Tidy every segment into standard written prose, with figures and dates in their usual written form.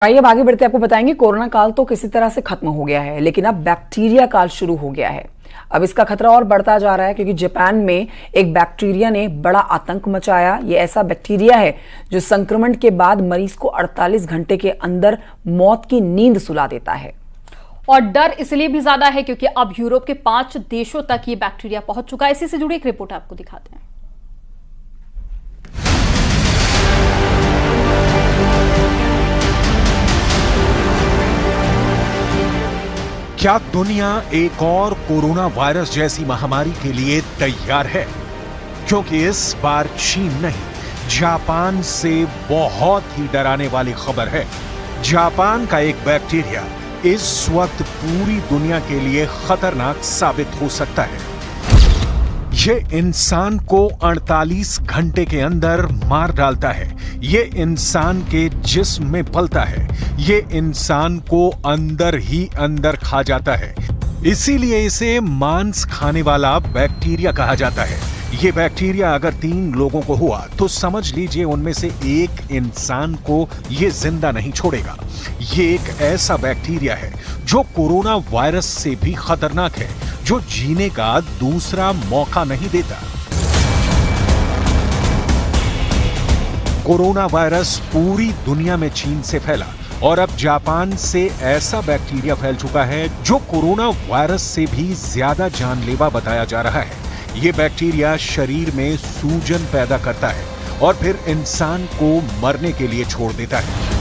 आइए अब आगे बढ़ते आपको बताएंगे। कोरोना काल तो किसी तरह से खत्म हो गया है, लेकिन अब बैक्टीरिया काल शुरू हो गया है। अब इसका खतरा और बढ़ता जा रहा है क्योंकि जापान में एक बैक्टीरिया ने बड़ा आतंक मचाया। ये ऐसा बैक्टीरिया है जो संक्रमण के बाद मरीज को 48 घंटे के अंदर मौत की नींद सुला देता है। और डर इसलिए भी ज्यादा है क्योंकि अब यूरोप के 5 देशों तक ये बैक्टीरिया पहुंच चुका है। इसी से जुड़ी एक रिपोर्ट आपको दिखाते हैं। क्या दुनिया एक और कोरोना वायरस जैसी महामारी के लिए तैयार है? क्योंकि इस बार चीन नहीं, जापान से बहुत ही डराने वाली खबर है। जापान का एक बैक्टीरिया इस वक्त पूरी दुनिया के लिए खतरनाक साबित हो सकता है। ये इंसान को 48 घंटे के अंदर मार डालता है। ये इंसान के जिस्म में पलता है। ये इंसान को अंदर ही अंदर खा जाता है। इसीलिए इसे मांस खाने वाला बैक्टीरिया कहा जाता है। ये बैक्टीरिया अगर 3 लोगों को हुआ तो समझ लीजिए उनमें से एक इंसान को ये जिंदा नहीं छोड़ेगा। ये एक ऐसा बैक्टीरिया है जो कोरोना वायरस से भी खतरनाक है, जो जीने का दूसरा मौका नहीं देता। कोरोना वायरस पूरी दुनिया में चीन से फैला और अब जापान से ऐसा बैक्टीरिया फैल चुका है जो कोरोना वायरस से भी ज्यादा जानलेवा बताया जा रहा है। ये बैक्टीरिया शरीर में सूजन पैदा करता है और फिर इंसान को मरने के लिए छोड़ देता है।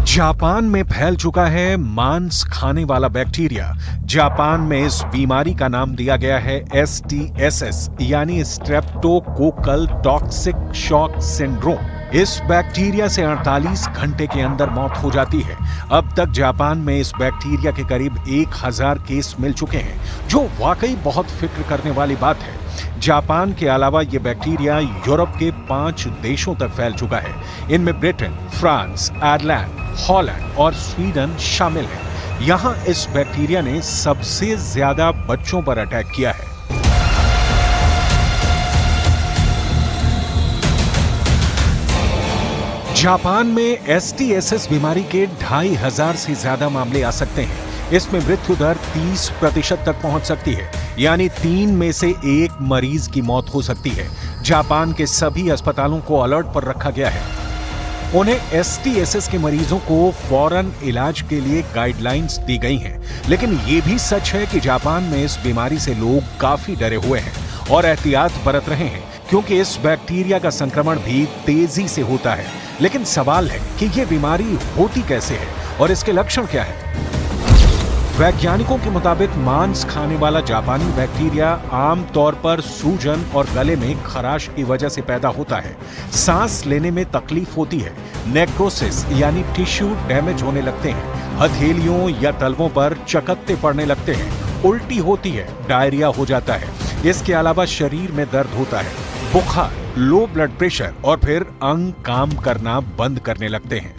जापान में फैल चुका है मांस खाने वाला बैक्टीरिया। जापान में इस बीमारी का नाम दिया गया है STSS यानी स्ट्रेप्टोकोकल टॉक्सिक शॉक सिंड्रोम। इस बैक्टीरिया से 48 घंटे के अंदर मौत हो जाती है। अब तक जापान में इस बैक्टीरिया के करीब 1000 केस मिल चुके हैं, जो वाकई बहुत फिक्र करने वाली बात है। जापान के अलावा यह बैक्टीरिया यूरोप के 5 देशों तक फैल चुका है। इनमें ब्रिटेन, फ्रांस, आयरलैंड, हॉलैंड और स्वीडन शामिल है। यहां इस बैक्टीरिया ने सबसे ज्यादा बच्चों पर अटैक किया है। जापान में STSS बीमारी के 2500 से ज्यादा मामले आ सकते हैं। इसमें मृत्यु दर 30% तक पहुंच सकती है, यानी 3 में से 1 मरीज की मौत हो सकती है। जापान के सभी अस्पतालों को अलर्ट पर रखा गया है। उन्हें STSS के मरीजों को फौरन इलाज के लिए गाइडलाइंस दी गई हैं। लेकिन यह भी सच है कि जापान में इस बीमारी से लोग काफी डरे हुए हैं और एहतियात बरत रहे हैं, क्योंकि इस बैक्टीरिया का संक्रमण भी तेजी से होता है। लेकिन सवाल है कि यह बीमारी होती कैसे है और इसके लक्षण क्या है? वैज्ञानिकों के मुताबिक मांस खाने वाला जापानी बैक्टीरिया आमतौर पर सूजन और गले में खराश की वजह से पैदा होता है। सांस लेने में तकलीफ होती है। नेक्रोसिस यानी टिश्यू डैमेज होने लगते हैं। हथेलियों या तलवों पर चकत्ते पड़ने लगते हैं। उल्टी होती है, डायरिया हो जाता है। इसके अलावा शरीर में दर्द होता है, बुखार, लो ब्लड प्रेशर और फिर अंग काम करना बंद करने लगते हैं।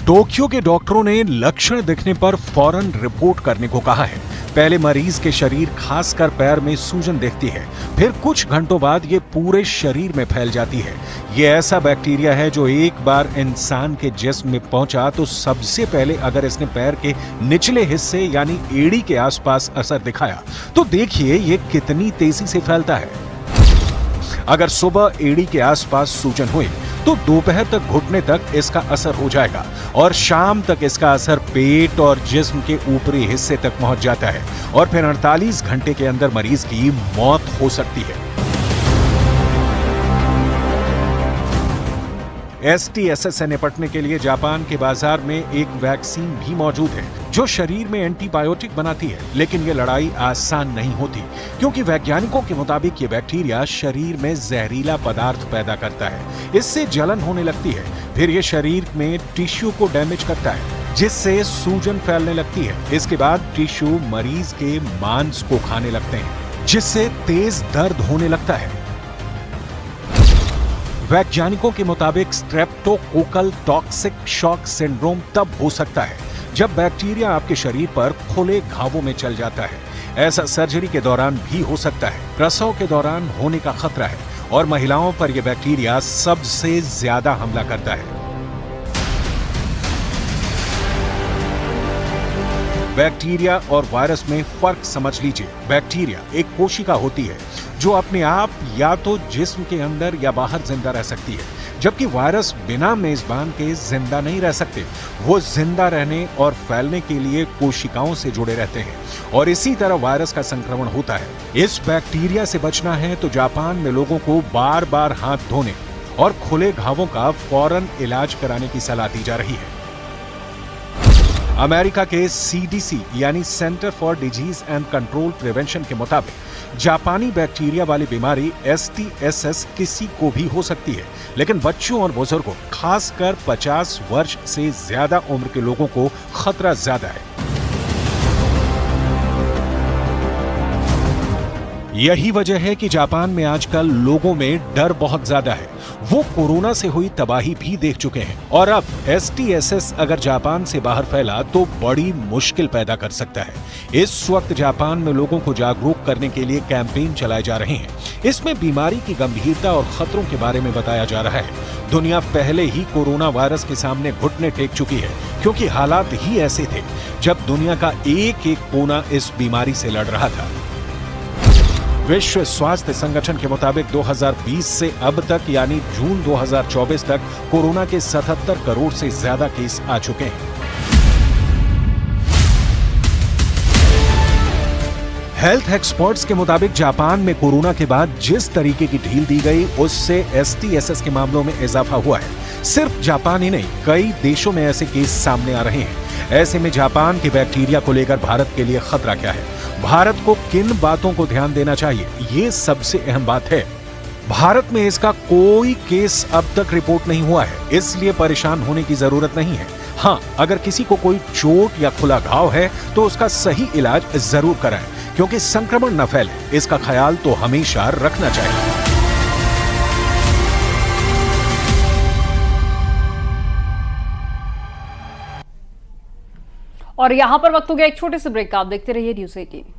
टोक्यो के डॉक्टरों ने लक्षण दिखने पर फौरन रिपोर्ट करने को कहा है। पहले मरीज के शरीर, खासकर पैर में सूजन दिखती है, फिर कुछ घंटों बाद ये पूरे शरीर में फैल जाती है। ये ऐसा बैक्टीरिया है जो एक बार इंसान के जिस्म में पहुंचा तो सबसे पहले अगर इसने पैर के निचले हिस्से यानी एड़ी के आसपास असर दिखाया तो देखिए ये कितनी तेजी से फैलता है। अगर सुबह एड़ी के आसपास सूजन हुई तो दोपहर तक घुटने तक इसका असर हो जाएगा और शाम तक इसका असर पेट और जिस्म के ऊपरी हिस्से तक पहुंच जाता है और फिर 48 घंटे के अंदर मरीज की मौत हो सकती है। STSS से निपटने के लिए जापान के बाजार में एक वैक्सीन भी मौजूद है जो शरीर में एंटीबायोटिक बनाती है। लेकिन यह लड़ाई आसान नहीं होती, क्योंकि वैज्ञानिकों के मुताबिक ये बैक्टीरिया शरीर में जहरीला पदार्थ पैदा करता है। इससे जलन होने लगती है, फिर ये शरीर में टिश्यू को डैमेज करता है, जिससे सूजन फैलने लगती है। इसके बाद टिश्यू मरीज के मांस को खाने लगते हैं, जिससे तेज दर्द होने लगता है। वैज्ञानिकों के मुताबिक स्ट्रेप्टोकोकल टॉक्सिक शॉक सिंड्रोम तब हो सकता है जब बैक्टीरिया आपके शरीर पर खुले घावों में चल जाता है। ऐसा सर्जरी के दौरान भी हो सकता है, प्रसव के दौरान होने का खतरा है और महिलाओं पर यह बैक्टीरिया सबसे ज्यादा हमला करता है। बैक्टीरिया और वायरस में फर्क समझ लीजिए। बैक्टीरिया एक कोशिका होती है जो अपने आप या तो जिस्म के अंदर या बाहर जिंदा रह सकती है, जबकि वायरस बिना मेजबान के जिंदा नहीं रह सकते। वो जिंदा रहने और फैलने के लिए कोशिकाओं से जुड़े रहते हैं और इसी तरह वायरस का संक्रमण होता है। इस बैक्टीरिया से बचना है तो जापान में लोगों को बार बार हाथ धोने और खुले घावों का फौरन इलाज कराने की सलाह दी जा रही है। अमेरिका के CDC यानी centre for disease and control prevention के मुताबिक जापानी बैक्टीरिया वाली बीमारी STSS किसी को भी हो सकती है, लेकिन बच्चों और बुजुर्गों, खासकर 50 वर्ष से ज्यादा उम्र के लोगों को खतरा ज्यादा है। यही वजह है कि जापान में आजकल लोगों में डर बहुत ज्यादा है। वो कोरोना से हुई तबाही भी देख चुके हैं और अब STSS अगर जापान से बाहर फैला तो बड़ी मुश्किल पैदा कर सकता है। इस वक्त जापान में लोगों को जागरूक करने के लिए कैंपेन चलाए जा रहे हैं। इसमें बीमारी की गंभीरता और खतरों के बारे में बताया जा रहा है। दुनिया पहले ही कोरोना वायरस के सामने घुटने टेक चुकी है, क्योंकि हालात ही ऐसे थे जब दुनिया का एक एक कोना इस बीमारी से लड़ रहा था। विश्व स्वास्थ्य संगठन के मुताबिक 2020 से अब तक यानी जून 2024 तक कोरोना के 77 करोड़ से ज्यादा केस आ चुके हैं। हेल्थ एक्सपर्ट्स के मुताबिक जापान में कोरोना के बाद जिस तरीके की ढील दी गई, उससे STSS के मामलों में इजाफा हुआ है। सिर्फ जापान ही नहीं, कई देशों में ऐसे केस सामने आ रहे हैं। ऐसे में जापान के बैक्टीरिया को लेकर भारत के लिए खतरा क्या है? भारत को किन बातों को ध्यान देना चाहिए, ये सबसे अहम बात है। भारत में इसका कोई केस अब तक रिपोर्ट नहीं हुआ है, इसलिए परेशान होने की जरूरत नहीं है। हाँ, अगर किसी को कोई चोट या खुला घाव है तो उसका सही इलाज जरूर कराएं, क्योंकि संक्रमण न फैले, इसका ख्याल तो हमेशा रखना चाहिए। और यहां पर वक्त हो गया एक छोटे से ब्रेक का। आप देखते रहिए न्यूज़ 18।